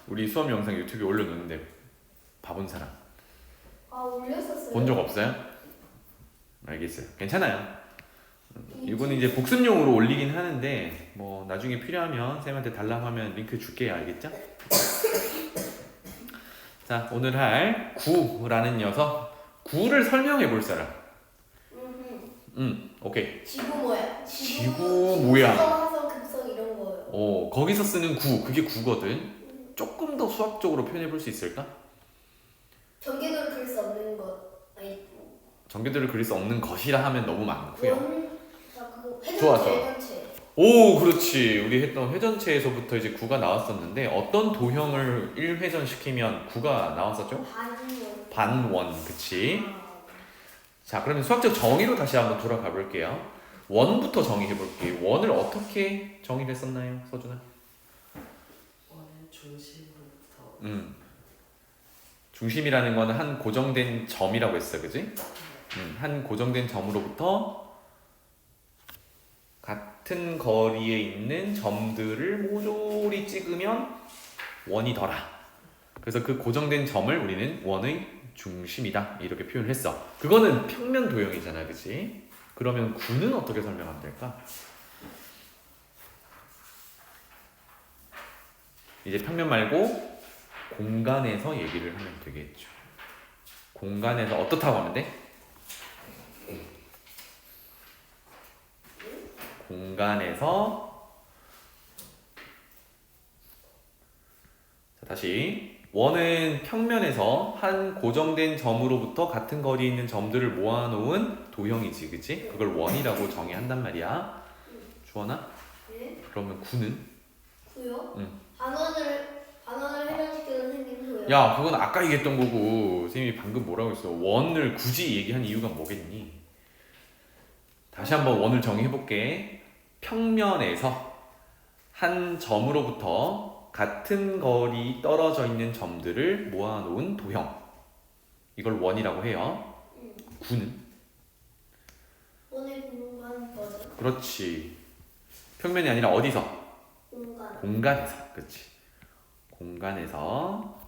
우리 수업 영상 유튜브에 올려놓는데 봐본 사람 올렸었어요. 본 적 없어요? 알겠어요. 괜찮아요. 이거는 이제 복습용으로 올리긴 하는데 뭐 나중에 필요하면 쌤한테 달라고 하면 링크 줄게요. 알겠죠? 자, 오늘 할 구라는 녀석, 구를 설명해 볼 사람. 오케이. 지구 모양. 지구 모양. 화성, 급성 이런 거요. 거기서 쓰는 구, 그게 구거든. 조금 더 수학적으로 표현해 볼 수 있을까? 전개도를 그릴 수 없는 것. 아니. 전개도를 그릴 수 없는 것이라 하면 너무 많고요. 회전체. 좋아. 회전체. 오, 그렇지. 우리 했던 회전체에서부터 이제 구가 나왔었는데 어떤 도형을 1회전 시키면 구가 나왔었죠? 반원. 반원, 그치? 자, 그러면 수학적 정의로 다시 한번 돌아가 볼게요. 원부터 정의해 볼게요. 원을 어떻게 정의를 했었나요, 서준아? 원은 중심으로부터 중심이라는 거는 한 고정된 점이라고 했어, 그지? 한 고정된 점으로부터 같은 거리에 있는 점들을 모조리 찍으면 원이더라. 그래서 그 고정된 점을 우리는 원의 중심이다 이렇게 표현을 했어. 그거는 평면 도형이잖아, 그치? 그러면 구는 어떻게 설명하면 될까? 이제 평면 말고 공간에서 얘기를 하면 되겠죠. 공간에서 어떻다고 하면 돼? 공간에서, 자, 다시 원은 평면에서 한 고정된 점으로부터 같은 거리에 있는 점들을 모아놓은 도형이지, 그치? 그걸 원이라고 정의한단 말이야. 주원아? 네? 그러면 구는? 구요? 응. 반원을 회전시켜서 생긴 구요. 야, 그건 아까 얘기했던 거고 선생님이 방금 뭐라고 했어? 원을 굳이 얘기한 이유가 뭐겠니? 다시 한번 원을 정의해볼게. 평면에서 한 점으로부터 같은 거리 떨어져 있는 점들을 모아놓은 도형, 이걸 원이라고 해요. 구는? 원의 공간 버전. 그렇지. 평면이 아니라 어디서? 공간. 공간에서. 그렇지. 공간에서.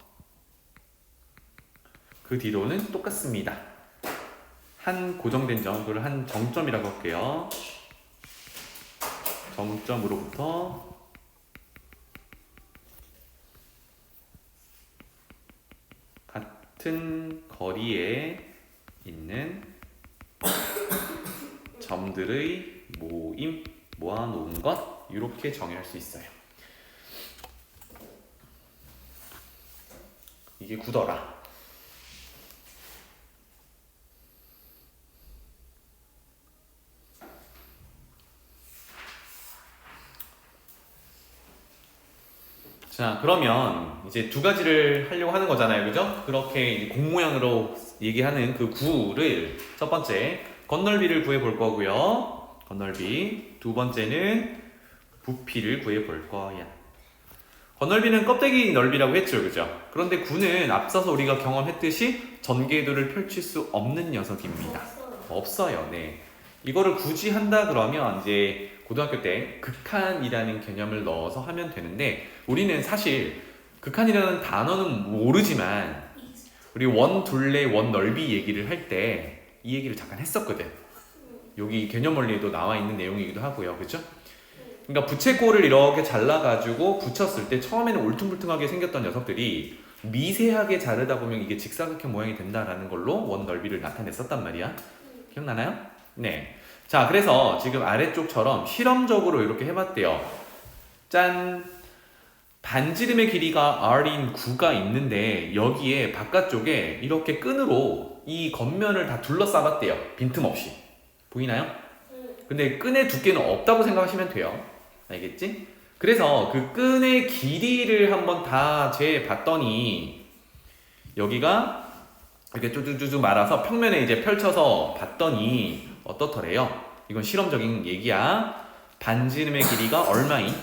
그 뒤로는 똑같습니다. 한 고정된 점, 그걸 한 정점이라고 할게요. 정점으로부터 같은 거리에 있는 점들의 모임, 모아놓은 것, 이렇게 정의할 수 있어요. 이게 구더라. 자, 그러면 이제 두 가지를 하려고 하는 거잖아요, 그죠? 그렇게 이제 공 모양으로 얘기하는 그 구를 첫 번째 건널비를 구해 볼 거고요. 건널비. 두 번째는 부피를 구해 볼 거야. 건널비는 껍데기 넓이라고 했죠, 그죠? 그런데 구는 앞서서 우리가 경험했듯이 전개도를 펼칠 수 없는 녀석입니다. 없어요, 네. 이거를 굳이 한다 그러면 이제 고등학교 때 극한이라는 개념을 넣어서 하면 되는데, 우리는 사실 극한이라는 단어는 모르지만 우리 원 둘레 원 넓이 얘기를 할 때 이 얘기를 잠깐 했었거든. 여기 개념 원리에도 나와 있는 내용이기도 하고요, 그렇죠? 그러니까 부채꼴을 이렇게 잘라가지고 붙였을 때 처음에는 울퉁불퉁하게 생겼던 녀석들이 미세하게 자르다 보면 이게 직사각형 모양이 된다라는 걸로 원 넓이를 나타냈었단 말이야. 기억나나요? 네. 자, 그래서 지금 아래쪽처럼 실험적으로 이렇게 해봤대요. 짠! 반지름의 길이가 R인 구가 있는데 여기에 바깥쪽에 이렇게 끈으로 이 겉면을 다 둘러싸봤대요. 빈틈없이. 보이나요? 근데 끈의 두께는 없다고 생각하시면 돼요. 알겠지? 그래서 그 끈의 길이를 한번 다 재봤더니 여기가 이렇게 쭈쭈쭈쭈 말아서 평면에 이제 펼쳐서 봤더니 어떻더래요? 이건 실험적인 얘기야. 반지름의 길이가 얼마인?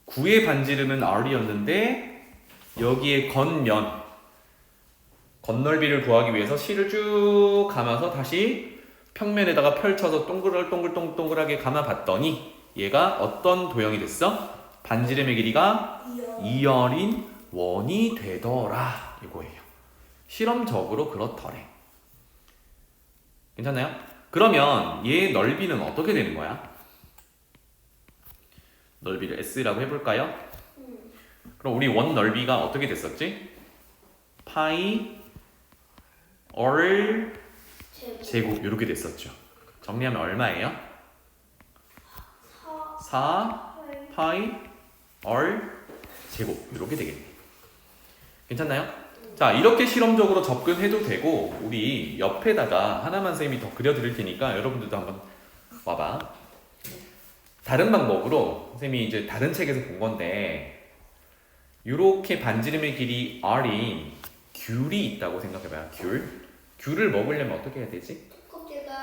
구의 반지름은 R이었는데 여기에 겉면, 겉넓이를 구하기 위해서 실을 쭉 감아서 다시 평면에다가 펼쳐서 동글동글동글하게 감아봤더니 얘가 어떤 도형이 됐어? 반지름의 길이가 2열. 2열인 원이 되더라 이거예요. 실험적으로 그렇더래. 괜찮나요? 그러면 얘 넓이는 어떻게 되는 거야? 넓이를 S라고 해볼까요? 그럼 우리 원 넓이가 어떻게 됐었지? 파이 얼 제곱 이렇게 됐었죠. 정리하면 얼마예요? 4 파이 얼 제곱 이렇게 되겠네. 괜찮나요? 자, 이렇게 실험적으로 접근해도 되고 우리 옆에다가 하나만 쌤이 더 그려드릴 테니까 여러분들도 한번 와봐. 다른 방법으로 쌤이 이제 다른 책에서 본 건데 이렇게 반지름의 길이 R인 귤이 있다고 생각해봐요. 귤을 먹으려면 어떻게 해야 되지?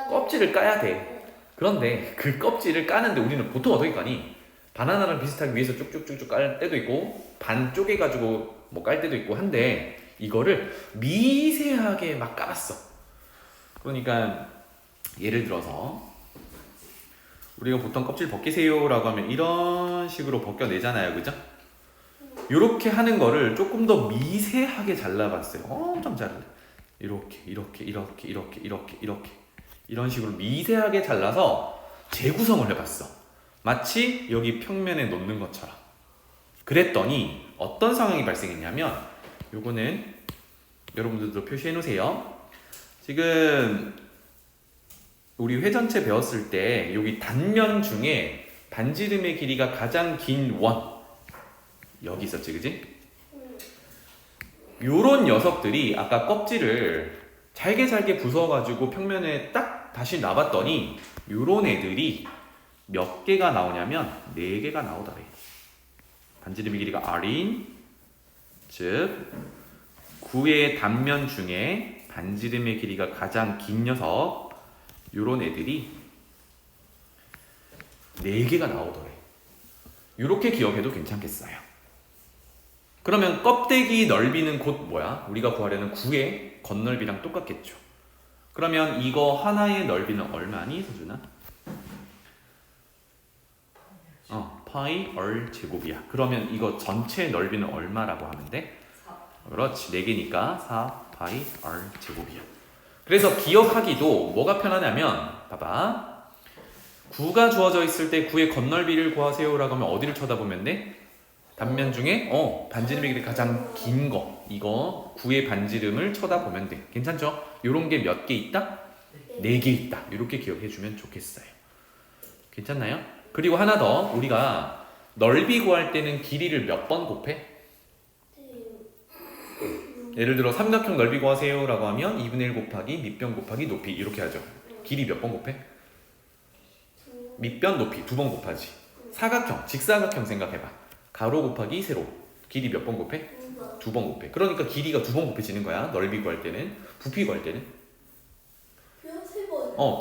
껍질을 까야 돼. 그런데 그 껍질을 까는데 우리는 보통 어떻게 까니? 바나나랑 비슷하게 위에서 쭉쭉쭉쭉 깔 때도 있고 반 쪼개가지고 뭐 깔 때도 있고 한데 이거를 미세하게 막 깔았어. 그러니까 예를 들어서 우리가 보통 껍질 벗기세요 라고 하면 이런 식으로 벗겨내잖아요, 그죠? 이렇게 하는 거를 조금 더 미세하게 잘라봤어요. 엄청 잘라. 이렇게 이런 식으로 미세하게 잘라서 재구성을 해봤어. 마치 여기 평면에 놓는 것처럼. 그랬더니 어떤 상황이 발생했냐면 요거는 여러분들도 표시해 놓으세요. 지금 우리 회전체 배웠을 때 여기 단면 중에 반지름의 길이가 가장 긴 원 여기 있었지, 그지? 요런 녀석들이 아까 껍질을 잘게 부숴가지고 평면에 딱 다시 놔봤더니 요런 애들이 몇 개가 나오냐면 4개가 나오더래. 반지름의 길이가 R인, 즉 9의 단면 중에 반지름의 길이가 가장 긴 녀석 요런 애들이 4개가 나오더래. 요렇게 기억해도 괜찮겠어요. 그러면 껍데기 넓이는 곧 뭐야? 우리가 구하려는 9의 겉넓이랑 똑같겠죠. 그러면 이거 하나의 넓이는 얼마니, 서준아? 파이 얼 제곱이야. 그러면 이거 전체 넓이는 얼마라고 하면 돼? 4. 그렇지. 4개니까 4 파이 얼 제곱이야. 그래서 기억하기도 뭐가 편하냐면 봐봐. 9가 주어져 있을 때 9의 겉넓이를 구하세요 라고 하면 어디를 쳐다보면 돼? 단면 중에 반지름의 길이 가장 긴 거 이거 9의 반지름을 쳐다보면 돼. 괜찮죠? 요런 게 몇 개 있다? 4개 있다. 이렇게 기억해 주면 좋겠어요. 괜찮나요? 그리고 하나 더 우리가 넓이 구할 때는 길이를 몇 번 곱해? 예를 들어 삼각형 넓이 구하세요 라고 하면 2분의 1 곱하기 밑변 곱하기 높이 이렇게 하죠. 길이 몇 번 곱해? 밑변 높이 2번 곱하지. 사각형 직사각형 생각해봐. 가로 곱하기 세로 길이 몇 번 곱해? 2번 곱해. 그러니까 길이가 2번 곱해지는 거야. 넓이 구할 때는. 부피 구할 때는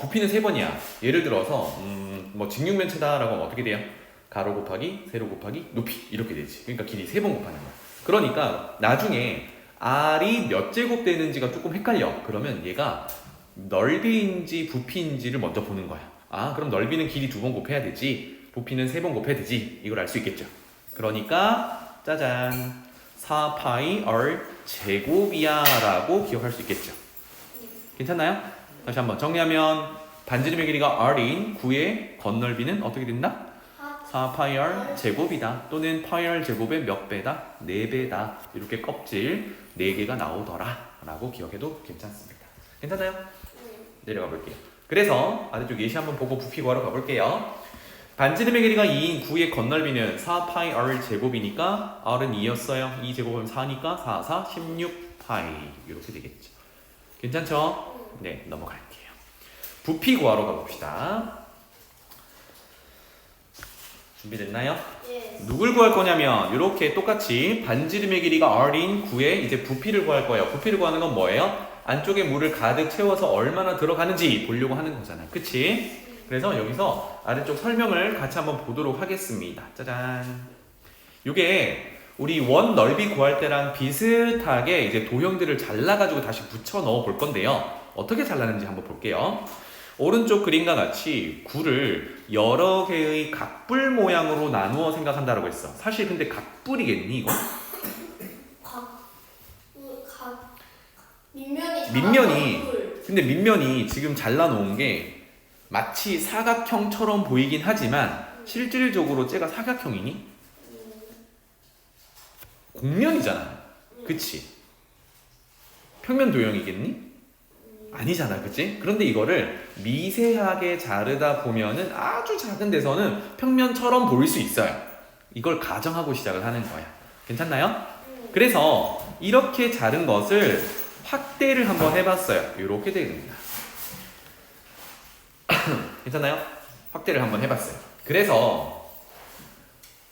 부피는 3번이야. 예를 들어서 뭐 직육면체다라고 하면 어떻게 돼요? 가로 곱하기 세로 곱하기 높이 이렇게 되지. 그러니까 길이 3번 곱하는 거야. 그러니까 나중에 R이 몇 제곱 되는지가 조금 헷갈려. 그러면 얘가 넓이인지 부피인지를 먼저 보는 거야. 그럼 넓이는 길이 2번 곱해야 되지. 부피는 3번 곱해야 되지. 이걸 알 수 있겠죠. 그러니까 짜잔 4파이 얼 제곱이야 라고 기억할 수 있겠죠. 괜찮나요? 다시 한번 정리하면 반지름의 길이가 R인 9의 겉넓이는 어떻게 된다? 4파이 얼 제곱이다. 또는 파이 얼 제곱의 몇 배다? 4배다. 이렇게 껍질 4개가 나오더라 라고 기억해도 괜찮습니다. 괜찮아요? 내려가 볼게요. 그래서 아래쪽 예시 한번 보고 부피 구하러 가볼게요. 반지름의 길이가 2인 9의 겉넓이는 4파이 R 제곱이니까 R은 2였어요. 2 제곱하면 4니까 4, 4, 16파이 이렇게 되겠죠. 괜찮죠? 네, 넘어갈게요. 부피 구하러 가봅시다. 준비됐나요? 예. 누굴 구할 거냐면 이렇게 똑같이 반지름의 길이가 R인 9의 이제 부피를 구할 거예요. 부피를 구하는 건 뭐예요? 안쪽에 물을 가득 채워서 얼마나 들어가는지 보려고 하는 거잖아요. 그치? 그래서 여기서 아래쪽 설명을 같이 한번 보도록 하겠습니다. 짜잔. 이게 우리 원 넓이 구할 때랑 비슷하게 이제 도형들을 잘라가지고 다시 붙여 넣어 볼 건데요. 어떻게 잘라는지 한번 볼게요. 오른쪽 그림과 같이 9를 여러 개의 각불 모양으로 나누어 생각한다라고 했어. 사실 근데 각불이겠니 이거? 밑면이 근데 밑면이 지금 잘라놓은 게 마치 사각형처럼 보이긴 하지만 실질적으로 쟤가 사각형이니? 곡면이잖아. 그치? 평면 도형이겠니? 아니잖아, 그치? 그런데 이거를 미세하게 자르다 보면은 아주 작은 데서는 평면처럼 보일 수 있어요. 이걸 가정하고 시작을 하는 거야. 괜찮나요? 그래서 이렇게 자른 것을 확대를 한번 해봤어요. 이렇게 됩니다. 괜찮나요? 확대를 한번 해봤어요. 그래서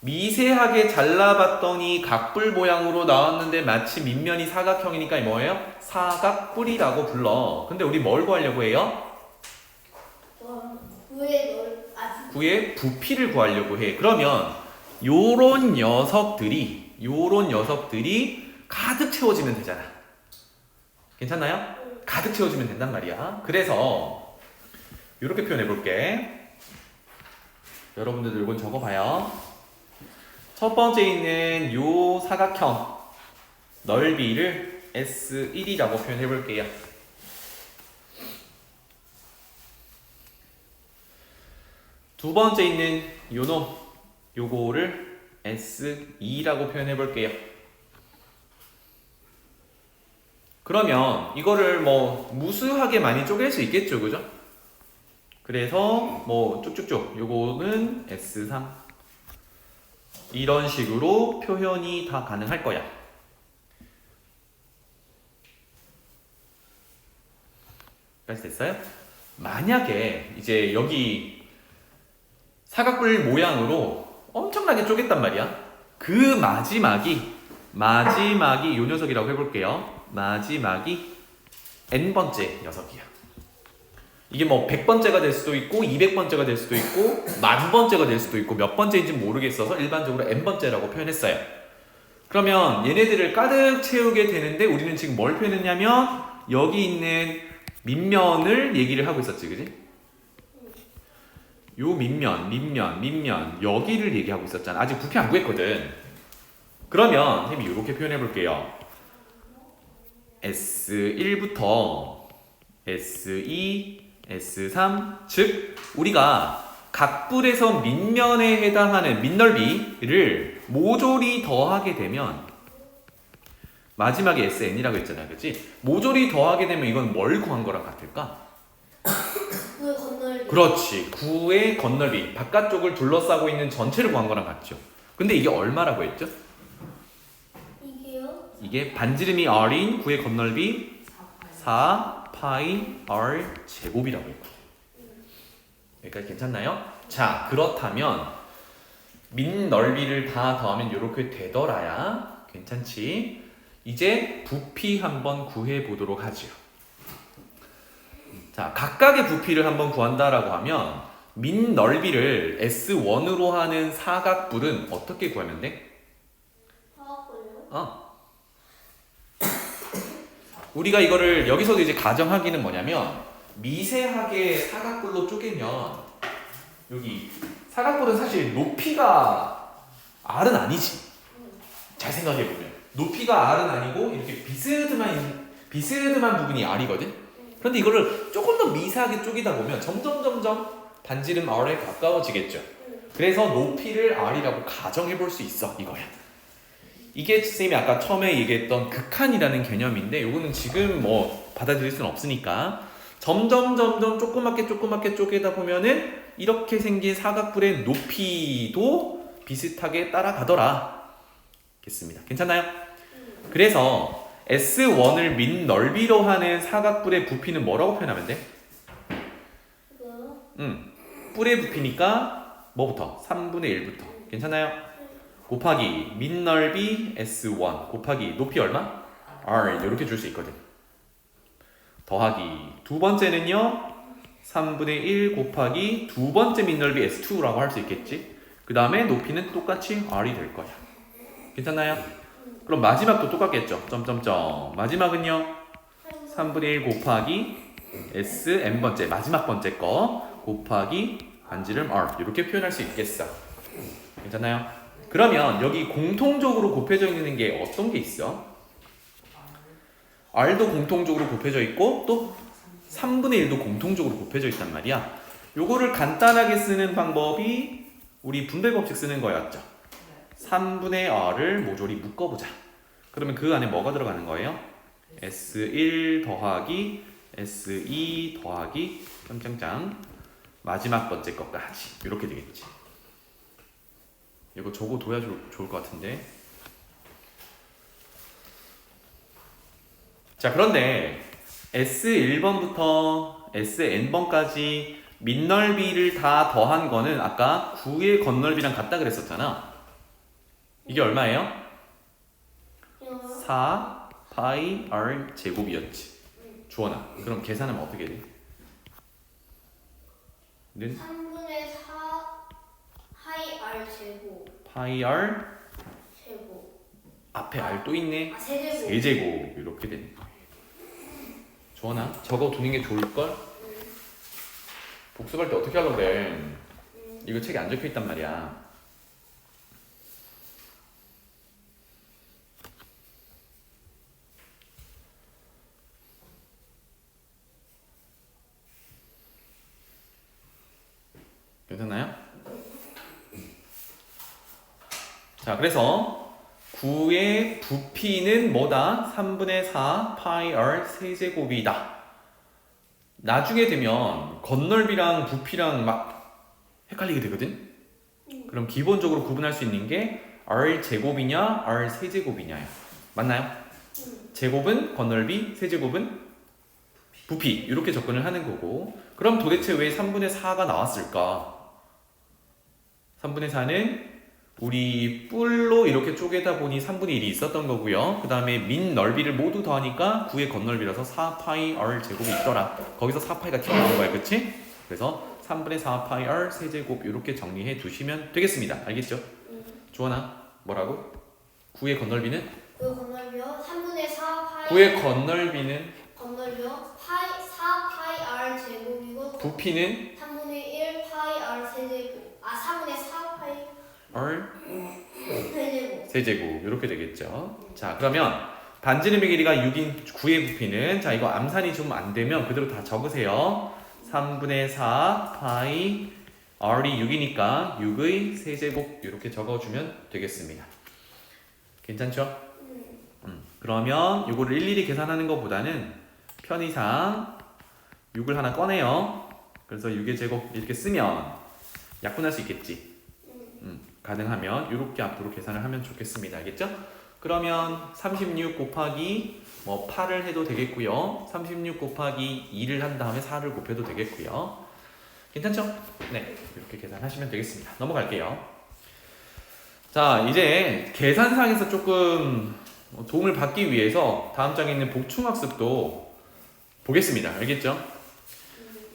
미세하게 잘라봤더니 각불 모양으로 나왔는데 마치 밑면이 사각형이니까 뭐예요? 사각뿔이라고 불러. 근데 우리 뭘 구하려고 해요? 구의 부피를 구하려고 해. 그러면 요런 녀석들이 가득 채워지면 되잖아. 괜찮나요? 가득 채워지면 된단 말이야. 그래서 이렇게 표현해 볼게. 여러분들 이건 적어봐요. 첫 번째 있는 요 사각형 넓이를 S1이라고 표현해 볼게요. 두 번째 있는 요놈 요거를 S2라고 표현해 볼게요. 그러면 이거를 뭐 무수하게 많이 쪼갤 수 있겠죠, 그죠? 그래서 뭐 쭉쭉쭉 요거는 S3 이런 식으로 표현이 다 가능할 거야. 여기까지 됐어요? 만약에 이제 여기 사각뿔 모양으로 엄청나게 쪼갰단 말이야. 그 마지막이 요 녀석이라고 해볼게요. 마지막이 n번째 녀석이야. 이게 뭐 100번째가 될 수도 있고 200번째가 될 수도 있고 10,000번째가 될 수도 있고 몇 번째인지 모르겠어서 일반적으로 n번째라고 표현했어요. 그러면 얘네들을 가득 채우게 되는데 우리는 지금 뭘 표현했냐면 여기 있는 밑면을 얘기를 하고 있었지, 그지? 요 밑면 여기를 얘기하고 있었잖아. 아직 부피 안 구했거든. 그러면 선생님이 이렇게 표현해 볼게요. S1부터 S2, S3 즉 우리가 각불에서 밑면에 해당하는 밑넓이를 모조리 더하게 되면 마지막에 SN이라고 했잖아요, 그렇지? 모조리 더하게 되면 이건 뭘 구한 거랑 같을까? 구의 건널비. 그렇지, 구의 건널비, 바깥쪽을 둘러싸고 있는 전체를 구한 거랑 같죠. 근데 이게 얼마라고 했죠? 이게요? 이게 반지름이 r인 구의 건널비 4파이 r 제곱이라고 했거든요. 여기까지 괜찮나요? 자, 그렇다면 밑넓이를 다 더하면 이렇게 되더라야 괜찮지? 이제 부피 한번 구해 보도록 하죠. 자, 각각의 부피를 한번 구한다라고 하면 밑넓이를 S1으로 하는 사각뿔은 어떻게 구하면 돼? 우리가 이거를 여기서도 이제 가정하기는 뭐냐면 미세하게 사각뿔로 쪼개면 여기 사각뿔은 사실 높이가 R은 아니지. 잘 생각해보면 높이가 R은 아니고 이렇게 비스듬한 부분이 R이거든. 그런데 이거를 조금 더 미세하게 쪼개다 보면 점점 반지름 R에 가까워지겠죠. 그래서 높이를 R이라고 가정해볼 수 있어, 이거야. 이게 선생님이 아까 처음에 얘기했던 극한이라는 개념인데 요거는 지금 뭐 받아들일 수는 없으니까 점점 조그맣게 쪼개다 보면은 이렇게 생긴 사각뿔의 높이도 비슷하게 따라가더라. 겠습니다. 괜찮나요? 그래서 S1을 밑넓이로 하는 사각뿔의 부피는 뭐라고 표현하면 돼? 뿔의 부피니까 뭐부터? 3분의 1부터. 괜찮아요? 곱하기 밑넓이 S1 곱하기 높이 얼마? R 이렇게 줄 수 있거든. 더하기 두 번째는요 3분의 1 곱하기 두 번째 밑넓이 S2라고 할 수 있겠지. 그 다음에 높이는 똑같이 R이 될 거야. 괜찮나요? 그럼 마지막도 똑같겠죠. 점점점 마지막은요 3분의 1 곱하기 S n번째 마지막 번째 거 곱하기 반지름 R 이렇게 표현할 수 있겠어. 괜찮나요? 그러면 여기 공통적으로 곱해져 있는 게 어떤 게 있어? R도 공통적으로 곱해져 있고 또 3분의 1도 공통적으로 곱해져 있단 말이야. 요거를 간단하게 쓰는 방법이 우리 분배 법칙 쓰는 거였죠. 3분의 R을 모조리 묶어보자. 그러면 그 안에 뭐가 들어가는 거예요? S1 더하기 S2 더하기 짱짱짱 마지막 번째 것까지 이렇게 되겠지. 이거 적어둬야 좋을 것 같은데. 자, 그런데 S1번부터 Sn번까지 밑넓이를 다 더한 거는 아까 9의 겉넓이랑 같다 그랬었잖아. 이게 얼마예요? 4 파이 R 제곱이었지. 주원아, 그럼 계산하면 어떻게 돼? 는 3분의 4 하이 R 제곱 파이 R 제곱 앞에 R 또 있네. 세제곱 세제곱 이렇게 되는 거예요. 주원아, 적어두는 게 좋을걸? 복습할 때 어떻게 하려고 그래? 이거 책에 안 적혀있단 말이야. 괜찮나요? 자, 그래서 9의 부피는 뭐다? 3분의 4 파이 R 세제곱이다. 나중에 되면 겉넓이랑 부피랑 막 헷갈리게 되거든? 그럼 기본적으로 구분할 수 있는 게 R 제곱이냐 R 세제곱이냐야. 맞나요? 제곱은 겉넓이, 세제곱은 부피 이렇게 접근을 하는 거고, 그럼 도대체 왜 3분의 4가 나왔을까? 3분의 4는 우리 뿔로 이렇게 쪼개다 보니 3분의 1이 있었던 거고요. 그 다음에 민 넓이를 모두 더하니까 9의 겉넓이라서 4파이 R 제곱이 있더라. 거기서 4파이가 튀어나온 거야, 그치? 그래서 3분의 4파이 R 세제곱 이렇게 정리해 두시면 되겠습니다. 알겠죠? 주원아, 뭐라고? 9의 겉넓이는? 9의 겉넓이요 3분의 4 파이 9의 겉넓이는? 겉넓이요 파이 4 파이 R 제곱이고 부피는? 3분의 1 파이 R 세제곱 3분의 4 파이 R 세제곱 세제곱 이렇게 되겠죠. 자, 그러면 반지름의 길이가 6인 9의 부피는, 자, 이거 암산이 좀 안 되면 그대로 다 적으세요. 3분의 4 파이 R이 6이니까 6의 세제곱 이렇게 적어주면 되겠습니다. 괜찮죠? 그러면 이거를 일일이 계산하는 것보다는 편의상 6을 하나 꺼내요. 그래서 6의 제곱 이렇게 쓰면 약분할 수 있겠지. 가능하면 이렇게 앞으로 계산을 하면 좋겠습니다. 알겠죠? 그러면 36 곱하기 뭐 8을 해도 되겠고요. 36 곱하기 2를 한 다음에 4를 곱해도 되겠고요. 괜찮죠? 네, 이렇게 계산하시면 되겠습니다. 넘어갈게요. 자, 이제 계산상에서 조금 도움을 받기 위해서 다음 장에 있는 복충학습도 보겠습니다. 알겠죠?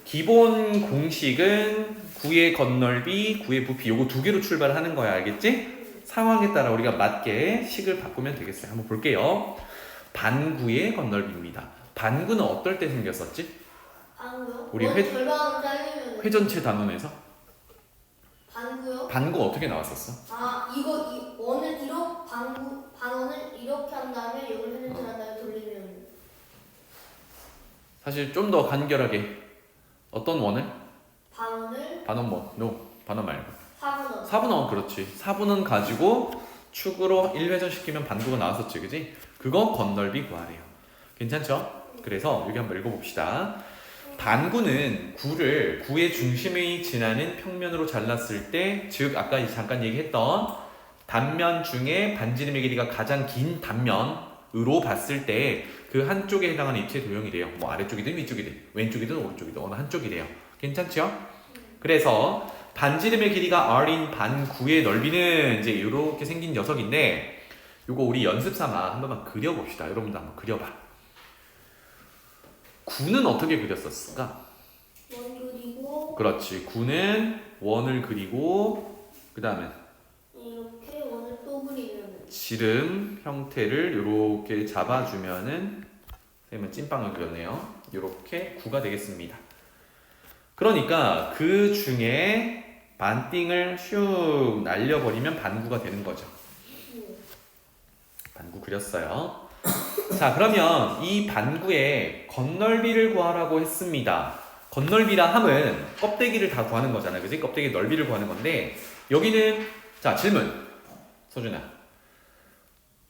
기본 공식은 9의 겉넓이, 9의 부피 요거 두 개로 출발을 하는 거야. 알겠지? 상황에 따라 우리가 맞게 식을 바꾸면 되겠어요. 한번 볼게요. 반구의 겉넓이입니다. 반구는 어떨 때 생겼었지? 반구요? 우리 절반으로 잘리면 회전체 단원에서? 반구요? 반구 어떻게 나왔었어? 이거 이 원을 이렇게 반원을 이렇게 한 다음에 여기를 회전체 한 다음에 돌리면 사실 좀 더 간결하게 어떤 원을? 반원을 반원원. 반원 말고 4분원 4분원. 그렇지. 4분원 가지고 축으로 1회전 시키면 반구가 나왔었지, 그지? 그거 겉넓이 구하래요. 괜찮죠? 그래서 여기 한번 읽어봅시다. 반구는 9의 중심이 지나는 평면으로 잘랐을 때, 즉 아까 잠깐 얘기했던 단면 중에 반지름의 길이가 가장 긴 단면으로 봤을 때 그 한쪽에 해당하는 입체 도형이래요. 뭐 아래쪽이든 위쪽이든 왼쪽이든 오른쪽이든 어느 한쪽이래요. 괜찮죠? 그래서 반지름의 길이가 R인 반구의 넓이는 이제 이렇게 생긴 녀석인데, 요거 우리 연습 삼아 한 번만 그려봅시다. 여러분도 한번 그려봐. 9는 어떻게 그렸었을까? 원 그리고 그렇지. 9는 원을 그리고 그 다음에 이렇게 원을 또 그리면 지름 형태를 이렇게 잡아주면은, 선생님은 찐빵을 그렸네요. 이렇게 9가 되겠습니다. 그러니까 그 중에 반띵을 슉 날려버리면 반구가 되는 거죠. 반구 그렸어요. 자, 그러면 이 반구의 건널비를 구하라고 했습니다. 건널비라 함은 껍데기를 다 구하는 거잖아, 그지? 껍데기 넓이를 구하는 건데 여기는 자 질문, 서준아.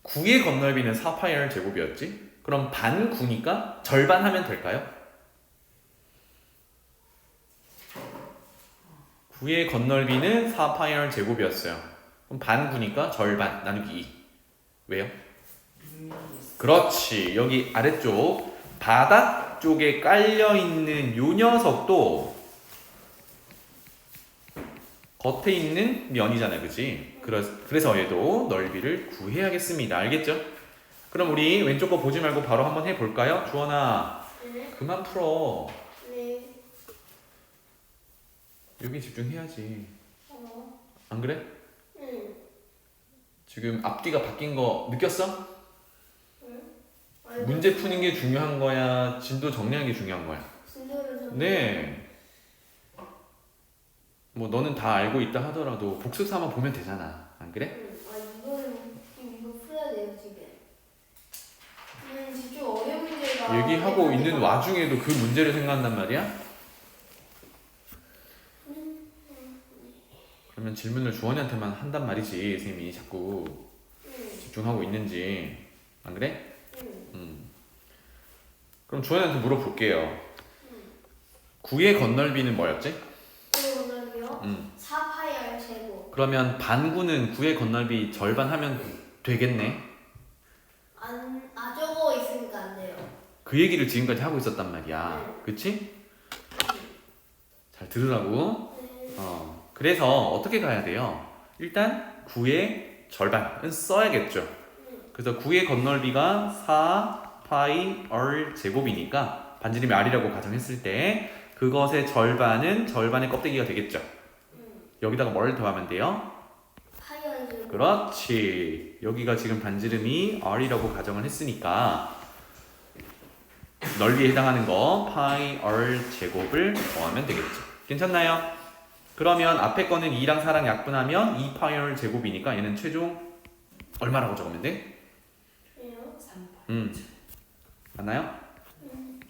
9의 건널비는 4파이R 제곱이었지? 그럼 반구니까 절반 하면 될까요? 9의 건널비는 4파이R 제곱이었어요. 그럼 반구니까 절반 나누기 2. 왜요? 그렇지. 여기 아래쪽 바닥 쪽에 깔려있는 요 녀석도 겉에 있는 면이잖아요, 그치? 그래서 얘도 넓이를 구해야겠습니다. 알겠죠? 그럼 우리 왼쪽 거 보지 말고 바로 한번 해볼까요? 주원아, 네. 그만 풀어. 네. 여기 집중해야지. 어. 안 그래? 응. 지금 앞뒤가 바뀐 거 느꼈어? 아니, 문제 푸는 게 중요한 거야? 진도 정리하는 게 중요한 거야? 진도를 좀. 네. 뭐 너는 다 알고 있다 하더라도 복습 삼아 보면 되잖아. 안 그래? 응. 아 이거 풀어야 돼요 지금. 진짜 어려운 문제가. 얘기하고 있는 와중에도 그 문제를 생각한단 말이야? 그러면 질문을 주원이한테만 한단 말이지. 선생님이 자꾸 응. 집중하고 있는지. 안 그래? 응. 그럼 주원이한테 물어볼게요. 9의 건널비는 뭐였지? 그러면요. 4파이R 제곱. 그러면 반구는 9의 건널비 절반 하면 되겠네. 적어 있으니까 안 돼요. 그 얘기를 지금까지 하고 있었단 말이야. 그치? 잘 들으라고. 네. 그래서 어떻게 가야 돼요? 일단 9의 절반은 써야겠죠. 그래서 9의 건널비가 4 파이 r 제곱이니까 반지름이 r이라고 가정했을 때 그것의 절반은 절반의 껍데기가 되겠죠. 여기다가 뭘 더하면 돼요? 파이R 제곱. 그렇지. 여기가 지금 반지름이 r이라고 가정을 했으니까 넓이에 해당하는 거 파이 r 제곱을 더하면 되겠죠. 괜찮나요? 그러면 앞에 거는 2랑 4랑 약분하면 2 파이 r 제곱이니까 얘는 최종 얼마라고 적으면 돼? 왜요? 3. 맞나요?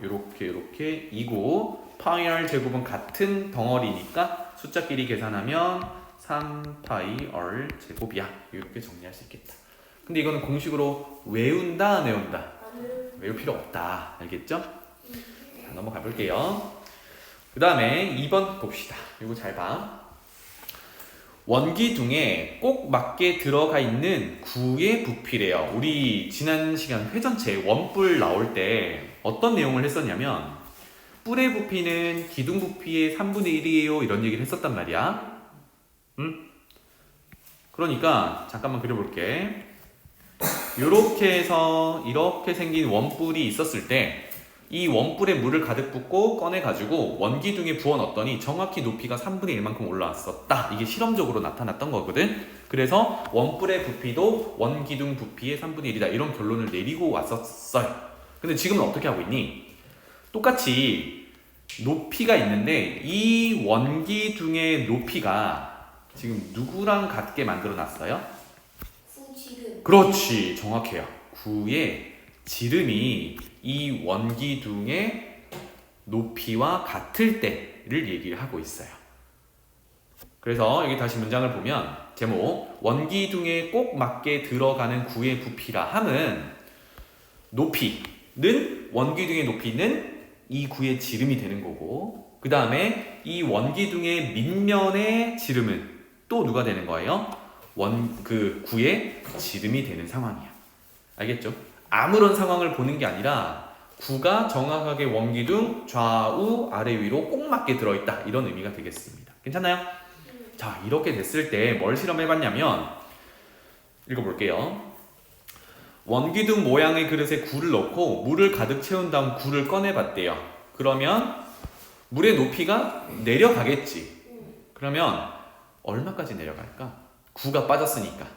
요렇게 2고 파이 r 제곱은 같은 덩어리니까 숫자끼리 계산하면 3 파이 r 제곱이야. 이렇게 정리할 수 있겠다. 근데 이거는 공식으로 외운다, 안 외운다? 외울 필요 없다. 알겠죠? 자, 넘어가 볼게요. 그 다음에 2번 봅시다. 이거 잘 봐. 원기둥에 꼭 맞게 들어가 있는 구의 부피래요. 우리 지난 시간 회 전체 원뿔 나올 때 어떤 내용을 했었냐면 뿔의 부피는 기둥 부피의 3분의 1이에요. 이런 얘기를 했었단 말이야. 그러니까 잠깐만 그려볼게. 요렇게 해서 이렇게 생긴 원뿔이 있었을 때 이 원뿔에 물을 가득 붓고 꺼내가지고 원기둥에 부어넣었더니 정확히 높이가 3분의 1만큼 올라왔었다. 이게 실험적으로 나타났던 거거든. 그래서 원뿔의 부피도 원기둥 부피의 3분의 1이다. 이런 결론을 내리고 왔었어요. 근데 지금은 어떻게 하고 있니? 똑같이 높이가 있는데 이 원기둥의 높이가 지금 누구랑 같게 만들어 놨어요? 구지름. 그렇지, 정확해요. 9의 지름이 이 원기둥의 높이와 같을 때를 얘기를 하고 있어요. 그래서 여기 다시 문장을 보면 제목 원기둥에 꼭 맞게 들어가는 9의 부피라 함은 높이는 원기둥의 높이는 이 9의 지름이 되는 거고 그 다음에 이 원기둥의 밑면의 지름은 또 누가 되는 거예요? 그 9의 지름이 되는 상황이야. 알겠죠? 아무런 상황을 보는 게 아니라 9가 정확하게 원기둥 좌우 아래 위로 꼭 맞게 들어있다. 이런 의미가 되겠습니다. 괜찮나요? 자, 이렇게 됐을 때 뭘 실험해봤냐면 읽어볼게요. 원기둥 모양의 그릇에 굴을 넣고 물을 가득 채운 다음 굴을 꺼내봤대요. 그러면 물의 높이가 내려가겠지. 그러면 얼마까지 내려갈까? 9가 빠졌으니까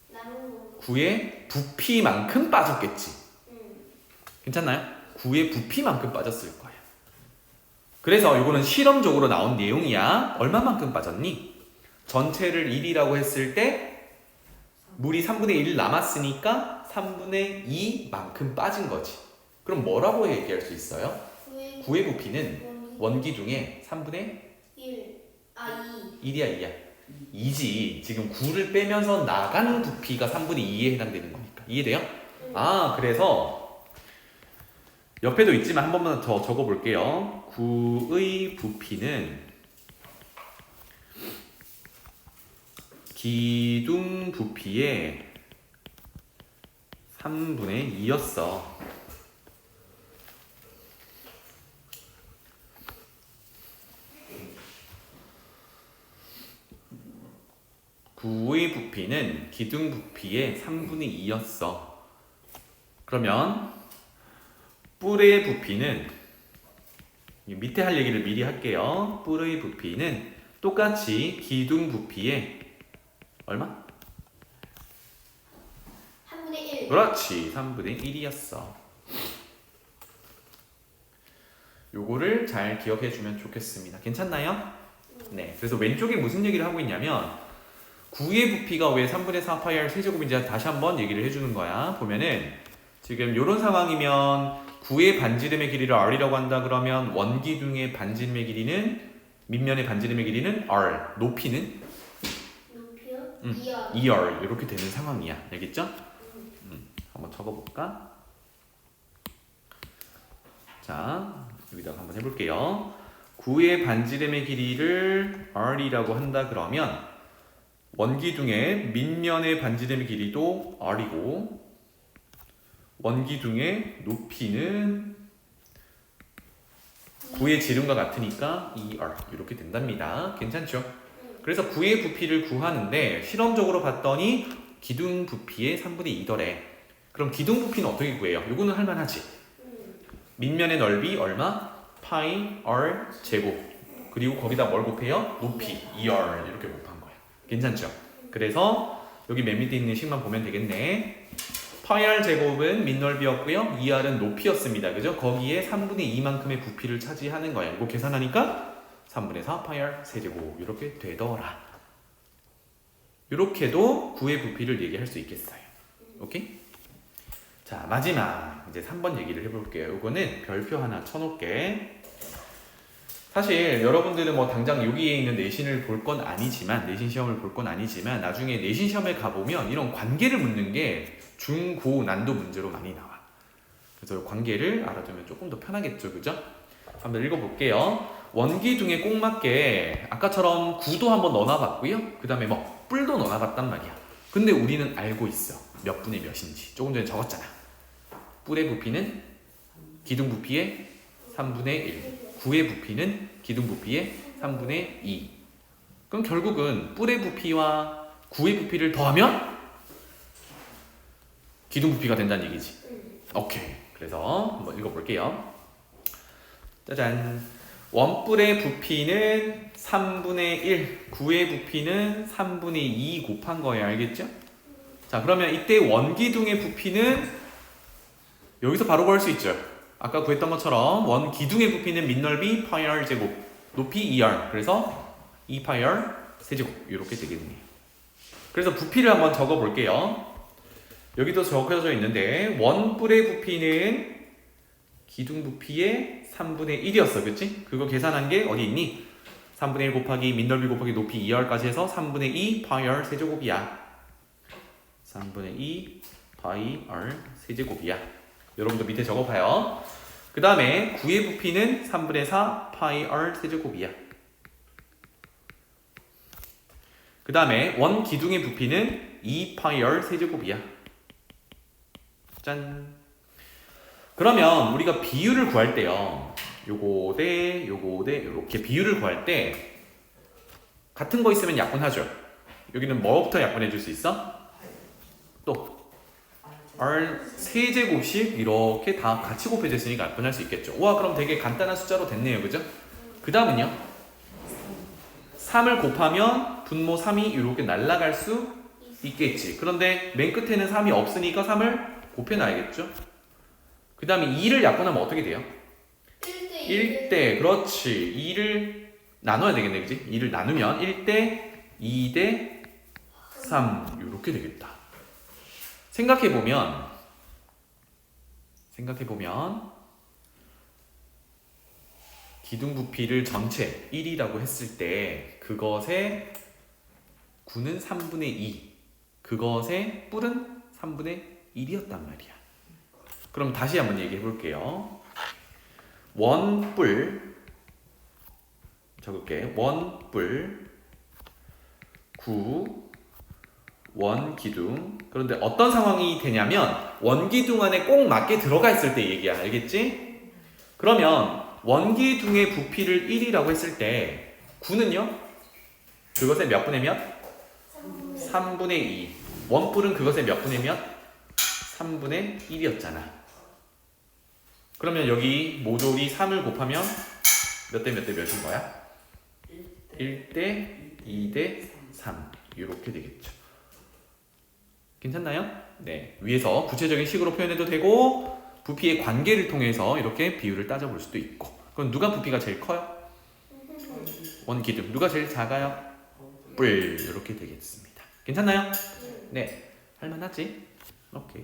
남은 거. 9의 부피만큼 빠졌겠지. 괜찮나요? 9의 부피만큼 빠졌을 거예요. 그래서 이거는 실험적으로 나온 내용이야. 얼마만큼 빠졌니? 전체를 1이라고 했을 때 물이 3분의 1 남았으니까 3분의 2만큼 빠진 거지. 그럼 뭐라고 얘기할 수 있어요? 구의 부피는 원기둥의 3분의 1. 아, 2. 1이야 2야. 2지. 지금 9를 빼면서 나가는 부피가 3분의 2에 해당되는 거니까. 이해돼요? 아, 그래서 옆에도 있지만 한 번만 더 적어볼게요. 9의 부피는 기둥 부피의 3분의 2였어. 구의 부피는 기둥 부피의 3분의 2였어. 그러면 뿔의 부피는 밑에 할 얘기를 미리 할게요. 뿔의 부피는 똑같이 기둥 부피의 얼마? 3분의 1. 그렇지. 3분의 1이었어. 요거를 잘 기억해 주면 좋겠습니다. 괜찮나요? 네. 그래서 왼쪽에 무슨 얘기를 하고 있냐면 9의 부피가 왜 3분의 4파이 r 세제곱인지 다시 한번 얘기를 해주는 거야. 보면은 지금 요런 상황이면 9의 반지름의 길이를 r이라고 한다 그러면 원기둥의 반지름의 길이는 밑면의 반지름의 길이는 r, 높이는 높이요? 2r 2R. 이렇게 되는 상황이야. 알겠죠? 한번 적어볼까? 자, 여기다가 한번 해볼게요. 9의 반지름의 길이를 r이라고 한다 그러면 원기둥의 밑면의 반지름의 길이도 r이고 원기둥의 높이는 9의 지름과 같으니까 2r 이렇게 된답니다. 괜찮죠? 그래서 9의 부피를 구하는데 실험적으로 봤더니 기둥 부피의 3분의 2더래. 그럼 기둥 부피는 어떻게 구해요? 이거는 할만하지. 밑면의 넓이 얼마? 파이 r 제곱. 그리고 거기다 뭘 곱해요? 높이 2r 이렇게 곱한 거야. 괜찮죠? 그래서 여기 맨 밑에 있는 식만 보면 되겠네. 파이 r 제곱은 밑넓이였고요. 2r은 높이였습니다. 그죠? 거기에 3분의 2만큼의 부피를 차지하는 거야. 이거 계산하니까 3분의 4 파이 r 세제곱 이렇게 되더라. 이렇게도 9의 부피를 얘기할 수 있겠어요. 오케이? 자, 마지막 이제 3번 얘기를 해볼게요. 이거는 별표 하나 쳐놓을게. 사실 여러분들은 뭐 당장 여기에 있는 내신을 볼 건 아니지만 내신 시험을 볼 건 아니지만 나중에 내신 시험에 가보면 이런 관계를 묻는 게 중고 난도 문제로 많이 나와. 그래서 관계를 알아두면 조금 더 편하겠죠, 그죠? 한번 읽어볼게요. 원기둥에 꼭 맞게 아까처럼 구도 한번 넣어놔봤고요. 그 다음에 뭐 뿔도 넣어놔봤단 말이야. 근데 우리는 알고 있어. 몇 분의 몇인지. 조금 전에 적었잖아. 뿔의 부피는 기둥 부피의 3분의 1. 9의 부피는 기둥 부피의 3분의 2. 그럼 결국은 뿔의 부피와 9의 부피를 더하면 기둥 부피가 된다는 얘기지. 오케이. 그래서 한번 읽어볼게요. 짜잔. 원뿔의 부피는 3분의 1, 9의 부피는 3분의 2 곱한 거예요. 알겠죠? 자, 그러면 이때 원기둥의 부피는 여기서 바로 구할 수 있죠. 아까 구했던 것처럼 원기둥의 부피는 밑넓이 파이 r 제곱, 높이 2r. 그래서 2 파이 r 세제곱 이렇게 되겠네요. 그래서 부피를 한번 적어볼게요. 여기도 적혀져 있는데 원뿔의 부피는 기둥 부피의 3분의 1이었어. 그치? 그거 계산한 게 어디 있니? 3분의 1 곱하기 밑넓이 곱하기 높이 2r까지 해서 3분의 2 파이 r 세제곱이야. 3분의 2 파이 r 세제곱이야. 여러분도 밑에 적어봐요. 그 다음에 9의 부피는 3분의 4 파이 r 세제곱이야. 그 다음에 원 기둥의 부피는 2 파이 r 세제곱이야. 짠. 그러면 우리가 비율을 구할 때요. 요거 대 요거 대 요렇게 비율을 구할 때 같은 거 있으면 약분하죠. 여기는 뭐부터 약분해 줄 수 있어? 또 r 세제곱씩 이렇게 다 같이 곱해졌으니까 약분할 수 있겠죠. 와, 그럼 되게 간단한 숫자로 됐네요. 그죠? 그 다음은요. 3을 곱하면 분모 3이 이렇게 날아갈 수 있겠지. 그런데 맨 끝에는 3이 없으니까 3을 곱해놔야겠죠. 그 다음에 2를 약분하면 어떻게 돼요? 1대 1대 그렇지. 2를 나눠야 되겠네, 그지? 2를 나누면 1대 2대 3 이렇게 되겠다. 생각해보면 기둥 부피를 전체 1이라고 했을 때 그것의 9는 3분의 2, 그것의 뿔은 3분의 1이었단 말이야. 그럼 다시 한번 얘기해 볼게요. 원뿔 적을게. 원뿔 9 원기둥. 그런데 어떤 상황이 되냐면 원기둥 안에 꼭 맞게 들어가 있을 때 얘기야. 알겠지? 그러면 원기둥의 부피를 1이라고 했을 때 9는요? 그것의 몇 분의 몇? 3분의 2. 원뿔은 그것의 몇 분의 몇? 3분의 1이었잖아. 그러면 여기 모조리 3을 곱하면 몇 대 몇 대 몇인 거야? 1대 2대 3 이렇게 되겠죠. 괜찮나요? 네. 위에서 구체적인 식으로 표현해도 되고 부피의 관계를 통해서 이렇게 비율을 따져볼 수도 있고. 그럼 누가 부피가 제일 커요? 원기둥. 누가 제일 작아요? 뿔. 이렇게 되겠습니다. 괜찮나요? 네. 할만하지? 오케이.